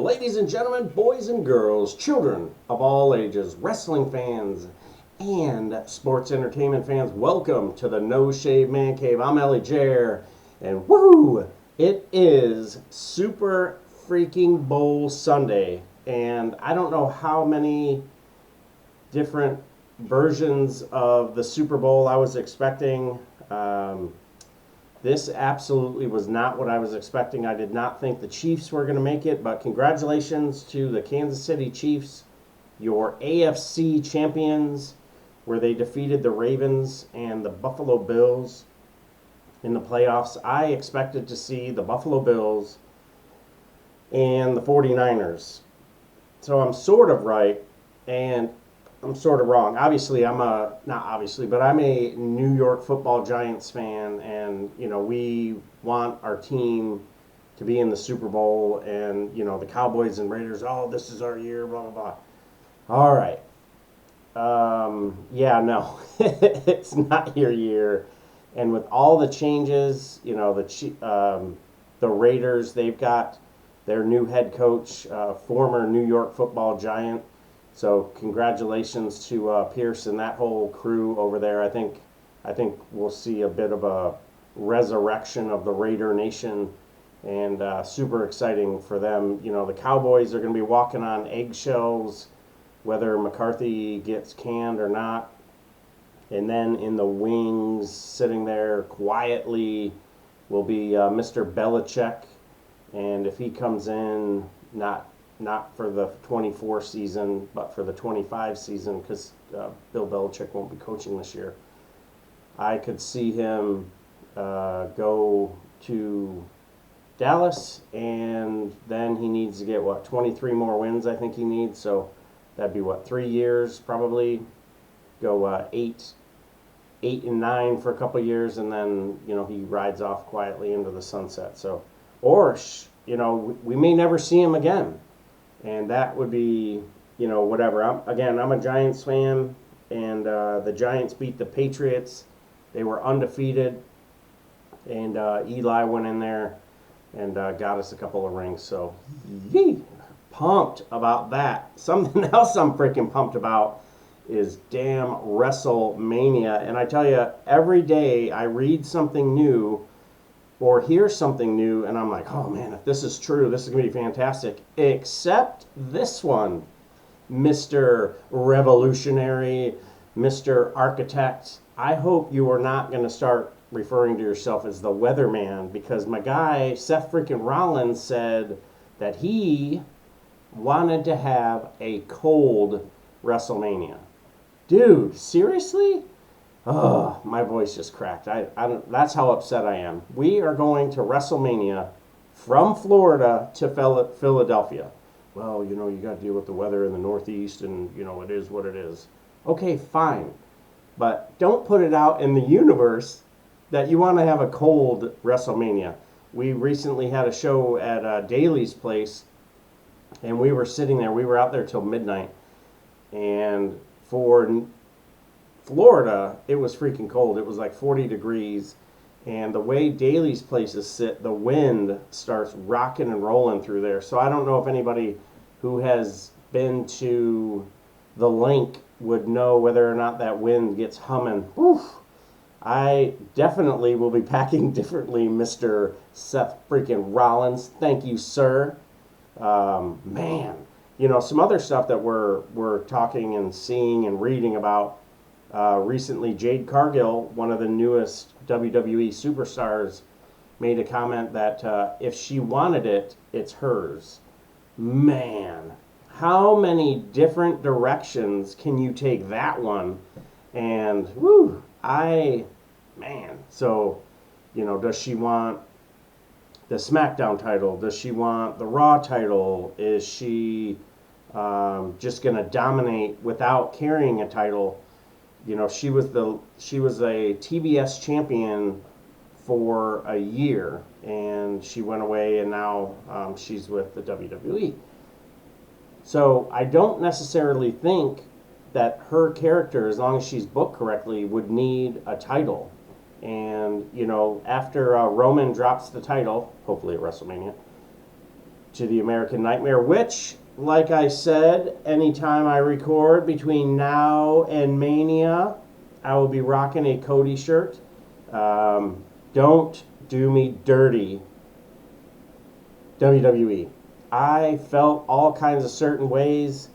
Ladies and gentlemen, boys and girls, children of all ages, wrestling fans, and sports entertainment fans, welcome to the No Shave Man Cave. I'm ElliJare, and woo! It is Super Freaking Bowl Sunday, and I don't know how many different versions of the Super Bowl I was expecting. This absolutely was not what I was expecting. I did not think the Chiefs were going to make it, but congratulations to the Kansas City Chiefs, your AFC champions, where they defeated the Ravens and the Buffalo Bills in the playoffs. I expected to see the Buffalo Bills and the 49ers. So I'm sort of right, and I'm sort of wrong. Obviously, not obviously, but I'm a New York Football Giants fan, and we want our team to be in the Super Bowl, and the Cowboys and Raiders. Oh, this is our year. Blah blah blah. All right. Yeah, no, it's not your year, and with all the changes, the Raiders, they've got their new head coach, former New York Football Giant. So congratulations to Pierce and that whole crew over there. I think we'll see a bit of a resurrection of the Raider Nation, and super exciting for them. The Cowboys are going to be walking on eggshells, whether McCarthy gets canned or not. And then in the wings, sitting there quietly, will be Mr. Belichick, and if he comes in, not for the 24 season, but for the 25 season, because Bill Belichick won't be coaching this year. I could see him go to Dallas, and then he needs to get 23 more wins. I think he needs. So that'd be 3 years probably. Go 8-9 for a couple years, and then he rides off quietly into the sunset. So, or we may never see him again. And that would be, whatever. I'm a Giants fan, and the Giants beat the Patriots. They were undefeated, and Eli went in there and got us a couple of rings. So, yee, pumped about that. Something else I'm freaking pumped about is damn WrestleMania. And I tell you, every day I read something new or hear something new, and I'm like, oh man, if this is true, this is going to be fantastic. Except this one, Mr. Revolutionary, Mr. Architect. I hope you are not going to start referring to yourself as the weatherman, because my guy, Seth freaking Rollins, said that he wanted to have a cold WrestleMania. Dude, seriously? Oh, my voice just cracked. I don't, that's how upset I am. We are going to WrestleMania from Florida to Philadelphia. Well, you got to deal with the weather in the Northeast, and, it is what it is. Okay, fine. But don't put it out in the universe that you want to have a cold WrestleMania. We recently had a show at Daly's place, and we were sitting there. We were out there till midnight. And for Florida, it was freaking cold. It was like 40 degrees. And the way Daly's places sit, the wind starts rocking and rolling through there. So I don't know if anybody who has been to the link would know whether or not that wind gets humming. Oof. I definitely will be packing differently, Mr. Seth freaking Rollins. Thank you, sir. Man, some other stuff that we're talking and seeing and reading about. Recently, Jade Cargill, one of the newest WWE superstars, made a comment that if she wanted it, it's hers. Man, how many different directions can you take that one? And, woo, so, does she want the SmackDown title? Does she want the Raw title? Is she just going to dominate without carrying a title? She was a TBS champion for a year, and she went away, and now she's with the WWE. So I don't necessarily think that her character, as long as she's booked correctly, would need a title. And, after Roman drops the title, hopefully at WrestleMania, to the American Nightmare, which, like I said, anytime I record between now and Mania, I will be rocking a Cody shirt. Don't do me dirty, WWE. I felt all kinds of certain ways,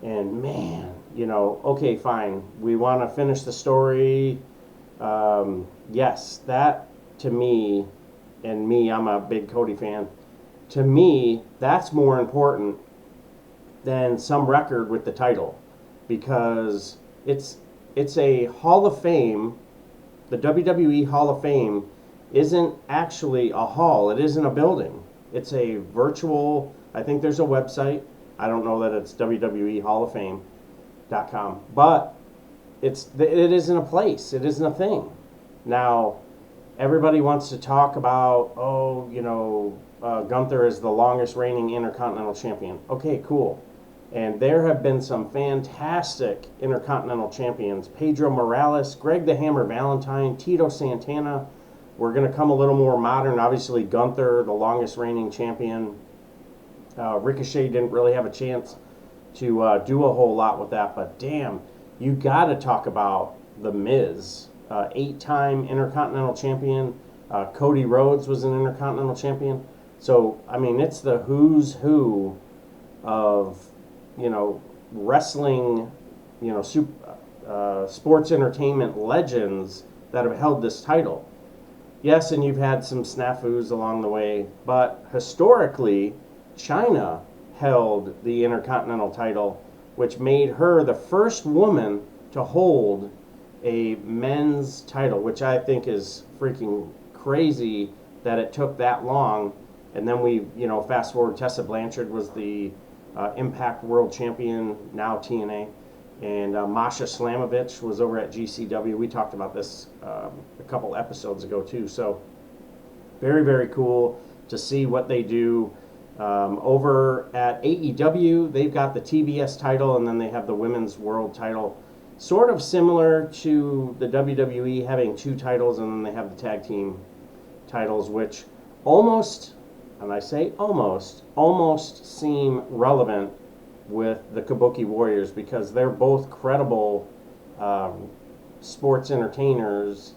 and man, okay, fine. We want to finish the story. Yes, that to me, and me, I'm a big Cody fan. To me, that's more important than some record with the title, because it's a Hall of Fame. The WWE Hall of Fame isn't actually a hall. It isn't a building. It's a virtual. I think there's a website. I don't know that it's WWEHallOfFame.com, but it isn't a place. It isn't a thing. Now, everybody wants to talk about, Gunther is the longest reigning Intercontinental Champion. Okay, cool. And there have been some fantastic Intercontinental Champions. Pedro Morales, Greg the Hammer Valentine, Tito Santana. We're going to come a little more modern. Obviously, Gunther, the longest reigning champion. Ricochet didn't really have a chance to do a whole lot with that. But damn, you got to talk about The Miz. 8-time Intercontinental Champion. Cody Rhodes was an Intercontinental Champion. So, I mean, it's the who's who of, wrestling, sports entertainment legends that have held this title. Yes, and you've had some snafus along the way, but historically, Chyna held the Intercontinental title, which made her the first woman to hold a men's title, which I think is freaking crazy that it took that long. And then we, fast forward, Tessa Blanchard was the Impact World Champion, now TNA. And Masha Slamovich was over at GCW. We talked about this a couple episodes ago, too. So very, very cool to see what they do. Over at AEW, they've got the TBS title, and then they have the Women's World title. Sort of similar to the WWE having 2 titles, and then they have the tag team titles, which almost, and I say almost seem relevant with the Kabuki Warriors, because they're both credible sports entertainers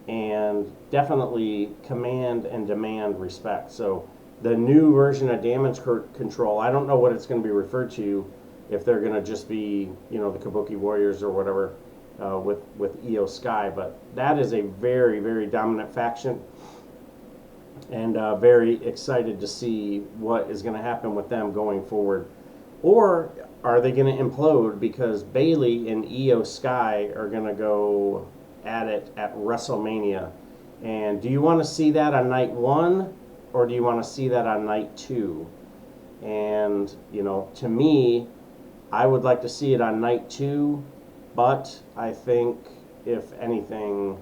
and definitely command and demand respect. So the new version of Damage Control, I don't know what it's going to be referred to, if they're going to just be, the Kabuki Warriors or whatever, with Io Sky, but that is a very, very dominant faction, and very excited to see what is going to happen with them going forward. Or are they going to implode because Bayley and Io Sky are going to go at it at WrestleMania? And do you want to see that on night 1, or do you want to see that on night 2? And, to me, I would like to see it on night 2, but I think, if anything,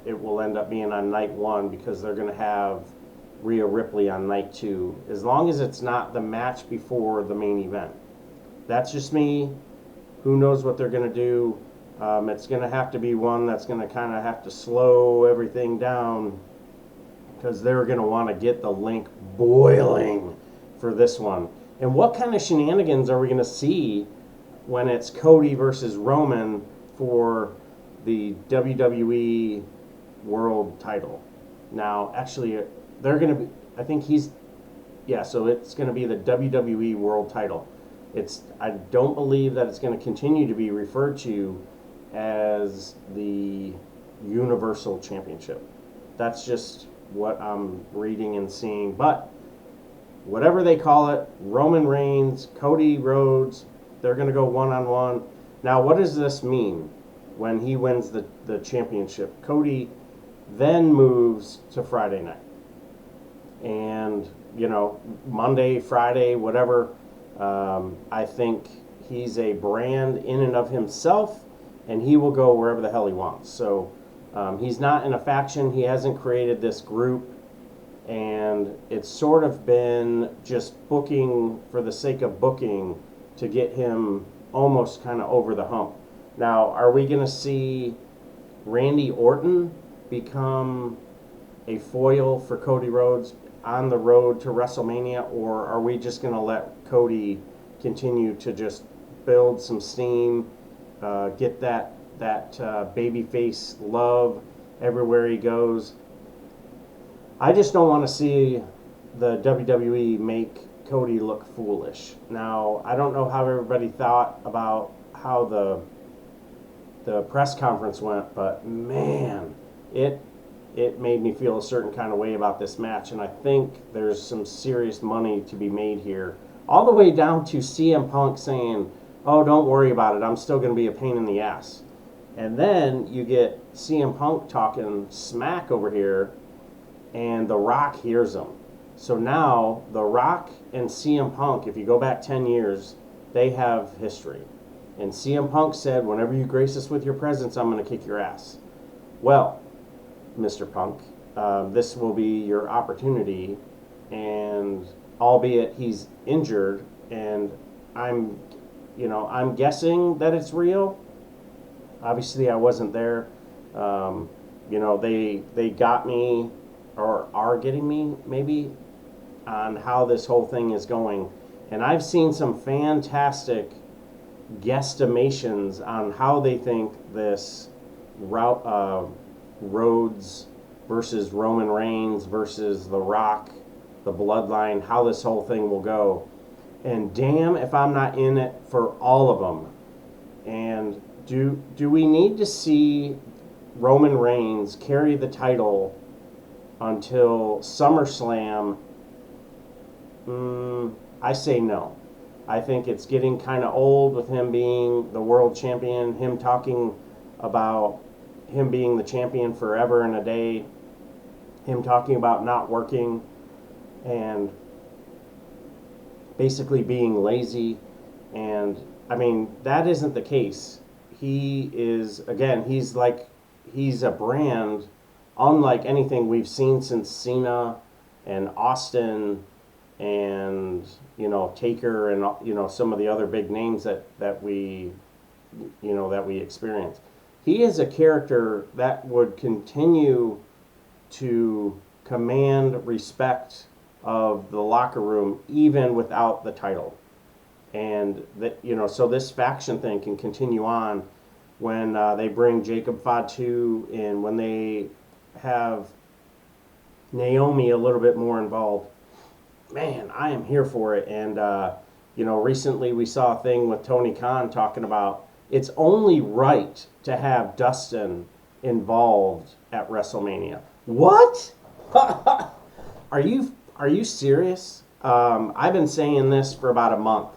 it will end up being on night 1, because they're going to have Rhea Ripley on night 2, as long as it's not the match before the main event. That's just me. Who knows what they're going to do? It's going to have to be one that's going to kind of have to slow everything down, because they're going to want to get the link boiling for this one. And what kind of shenanigans are we going to see when it's Cody versus Roman for the WWE World title? Now, actually, they're going to be, I think so it's going to be the WWE World title. I don't believe that it's going to continue to be referred to as the Universal Championship. That's just what I'm reading and seeing. But whatever they call it, Roman Reigns, Cody Rhodes, they're going to go one-on-one. Now, what does this mean when he wins the championship? Cody then moves to Friday night. And, Monday, Friday, whatever, I think he's a brand in and of himself, and he will go wherever the hell he wants. So he's not in a faction. He hasn't created this group. And it's sort of been just booking for the sake of booking to get him almost kind of over the hump. Now, are we going to see Randy Orton become a foil for Cody Rhodes? on the road to WrestleMania, or are we just going to let Cody continue to just build some steam, get that babyface love everywhere he goes? I just don't want to see the WWE make Cody look foolish. Now, I don't know how everybody thought about how the press conference went, but man, it made me feel a certain kind of way about this match, and I think there's some serious money to be made here. All the way down to CM Punk saying, "Oh, don't worry about it. I'm still going to be a pain in the ass." And then you get CM Punk talking smack over here, and The Rock hears him. So now The Rock and CM Punk, if you go back 10 years, they have history. And CM Punk said, "Whenever you grace us with your presence, I'm going to kick your ass." Well, Mr. Punk, this will be your opportunity, and albeit he's injured, and I'm guessing that it's real. Obviously, I wasn't there. They got me, or are getting me, maybe, on how this whole thing is going. And I've seen some fantastic guesstimations on how they think this Rhodes versus Roman Reigns versus The Rock, the Bloodline, how this whole thing will go. And damn if I'm not in it for all of them. And do we need to see Roman Reigns carry the title until SummerSlam? I say no. I think it's getting kind of old with him being the world champion, him talking about him being the champion forever and a day, him talking about not working and basically being lazy. And I mean, that isn't the case. He is, again, he's a brand unlike anything we've seen since Cena and Austin and Taker and some of the other big names that we experience. He is a character that would continue to command respect of the locker room even without the title. And so this faction thing can continue on when they bring Jacob Fatu in, when they have Naomi a little bit more involved. Man, I am here for it. And recently we saw a thing with Tony Khan talking about it's only right to have Dustin involved at WrestleMania. What? Are you serious? I've been saying this for about a month.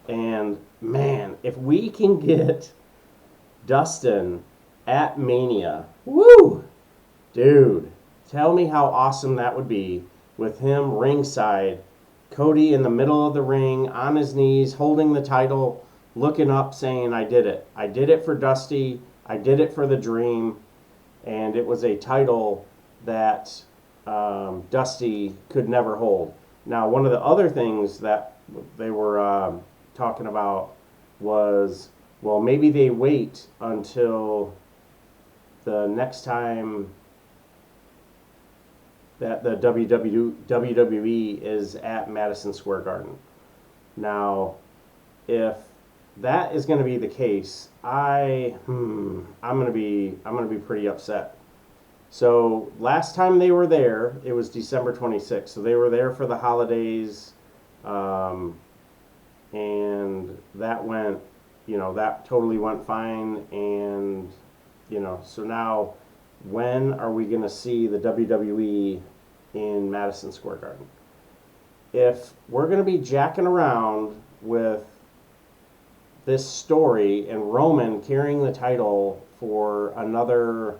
And man, if we can get Dustin at Mania, woo, dude, tell me how awesome that would be with him ringside, Cody in the middle of the ring, on his knees, holding the title, looking up, saying, "I did it. I did it for Dusty. I did it for the Dream." And it was a title that Dusty could never hold. Now, one of the other things that they were talking about was, well, maybe they wait until the next time that the WWE is at Madison Square Garden. Now, if that is going to be the case, I'm going to be pretty upset. So last time they were there, it was December 26th. So they were there for the holidays, and that went, that totally went fine. And so now, when are we going to see the WWE in Madison Square Garden? If we're going to be jacking around with this story and Roman carrying the title for another,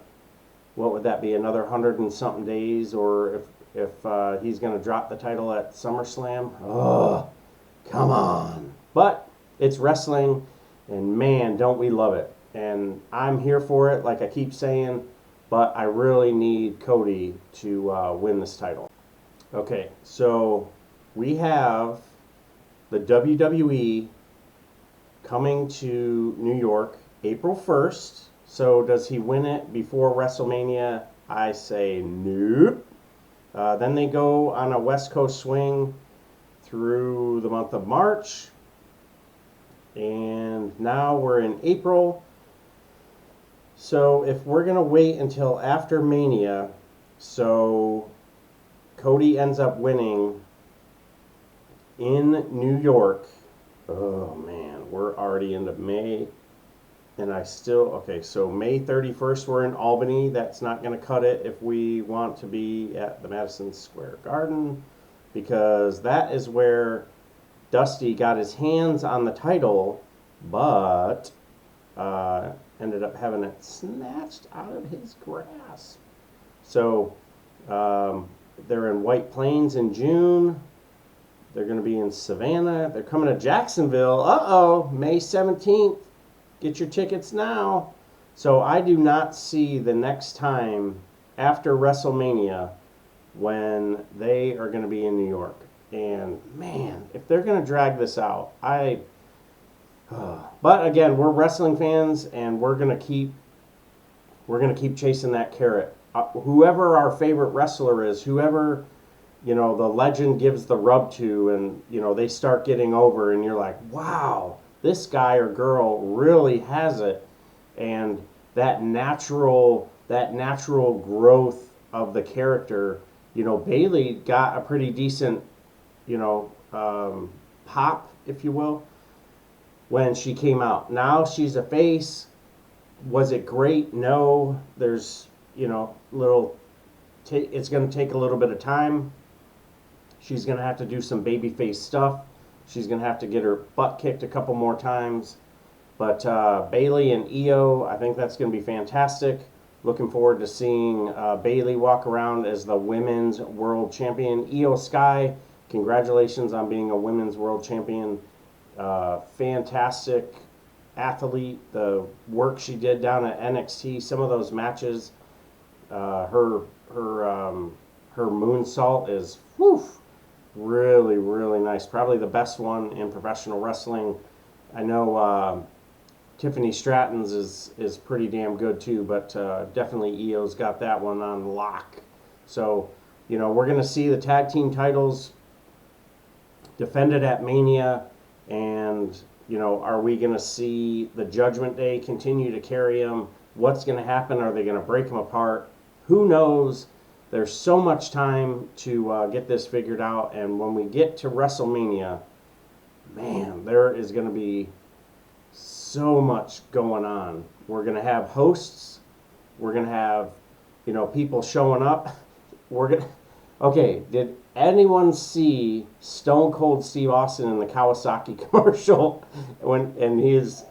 what would that be, another 100 and something days, or if he's going to drop the title at SummerSlam, oh, come on. But it's wrestling, and man, don't we love it. And I'm here for it, like I keep saying, but I really need Cody to win this title. Okay, so we have the WWE coming to New York April 1st. So does he win it before WrestleMania? I say nope. Then they go on a West Coast swing through the month of March. And now we're in April. So if we're going to wait until after Mania, so Cody ends up winning in New York. Oh man, we're already into May. And okay, so May 31st we're in Albany. That's not going to cut it if we want to be at the Madison Square Garden, because that is where Dusty got his hands on the title, but ended up having it snatched out of his grasp. So they're in White Plains in June. They're going to be in Savannah. They're coming to Jacksonville. Uh-oh, May 17th. Get your tickets now. So I do not see the next time after WrestleMania when they are going to be in New York. And man, if they're going to drag this out, but again, we're wrestling fans, and we're going to keep chasing that carrot. Whoever our favorite wrestler is, whoever, the legend gives the rub to, and they start getting over, and you're like, wow, this guy or girl really has it. And that natural growth of the character, Bayley got a pretty decent, pop, if you will, when she came out. Now she's a face. Was it great? No. There's, it's going to take a little bit of time. She's going to have to do some babyface stuff. She's going to have to get her butt kicked a couple more times. But Bayley and Io, I think that's going to be fantastic. Looking forward to seeing Bayley walk around as the women's world champion. Io Sky, congratulations on being a women's world champion. Fantastic athlete. The work she did down at NXT, some of those matches, her moonsault is really, really nice. Probably the best one in professional wrestling. I know Tiffany Stratton's is pretty damn good too, but definitely Io's got that one on lock. So, we're going to see the tag team titles defended at Mania, and, are we going to see the Judgment Day continue to carry them? What's going to happen? Are they going to break them apart? Who knows? There's so much time to get this figured out, and when we get to WrestleMania, man, there is going to be so much going on. We're going to have hosts. We're going to have, people showing up. Okay, did anyone see Stone Cold Steve Austin in the Kawasaki commercial and his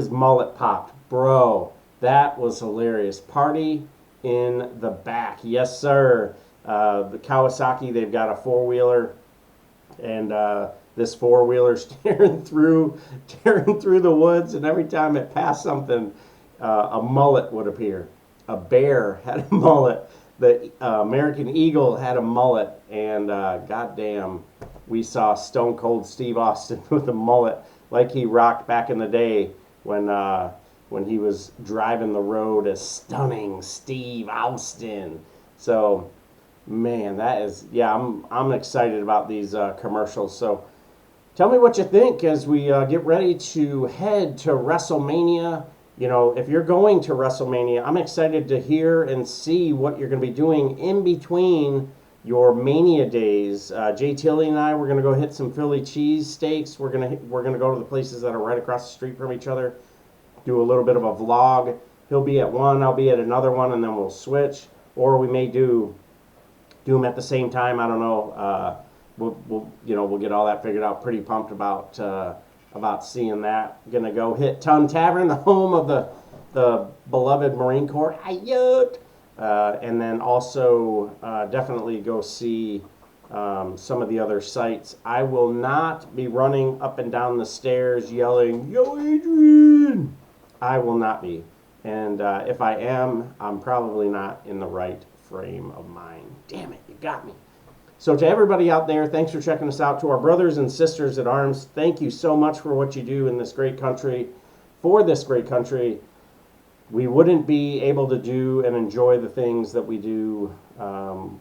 mullet popped? Bro, that was hilarious. Party in the back. Yes, sir. The Kawasaki, they've got a four-wheeler, and this four-wheeler's tearing through the woods, and every time it passed something, a mullet would appear. A bear had a mullet. The American Eagle had a mullet, and goddamn, we saw Stone Cold Steve Austin with a mullet like he rocked back in the day when he was driving the road as Stunning Steve Austin. So, man, I'm excited about these commercials. So, tell me what you think as we get ready to head to WrestleMania. If you're going to WrestleMania, I'm excited to hear and see what you're going to be doing in between your Mania days. Jay Tilly and I, we're going to go hit some Philly cheese steaks. We're going to go to the places that are right across the street from each other. Do a little bit of a vlog. He'll be at one, I'll be at another one, and then we'll switch. Or we may do them at the same time. I don't know. We'll get all that figured out. Pretty pumped about seeing that. Gonna go hit Ton Tavern, the home of the beloved Marine Corps. And then also definitely go see some of the other sites. I will not be running up and down the stairs yelling, "Yo, Adrian!" I will not be. And if I am, I'm probably not in the right frame of mind. Damn it, you got me. So to everybody out there, thanks for checking us out. To our brothers and sisters at arms, thank you so much for what you do in this great country. For this great country, we wouldn't be able to do and enjoy the things that we do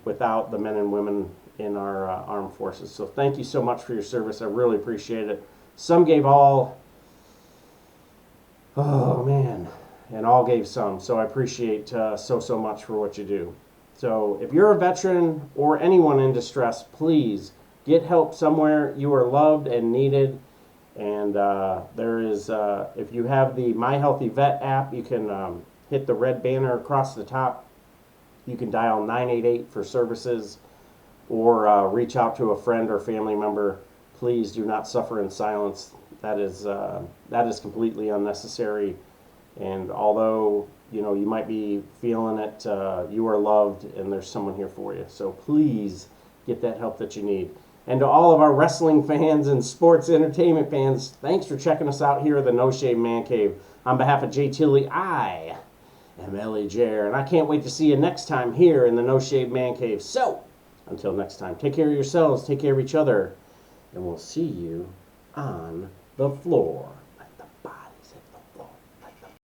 without the men and women in our armed forces. So thank you so much for your service. I really appreciate it. Some gave all, oh man, and all gave some. So I appreciate so much for what you do. So if you're a veteran or anyone in distress, please get help somewhere. You are loved and needed. And there is, if you have the My Healthy Vet app, you can hit the red banner across the top. You can dial 988 for services, or reach out to a friend or family member. Please do not suffer in silence. That is completely unnecessary. And although you might be feeling it, you are loved, and there's someone here for you. So please get that help that you need. And to all of our wrestling fans and sports entertainment fans, thanks for checking us out here at the No Shave Man Cave. On behalf of Jay Tilly, I am ElliJare, and I can't wait to see you next time here in the No Shave Man Cave. So, until next time, take care of yourselves, take care of each other, and we'll see you on the floor.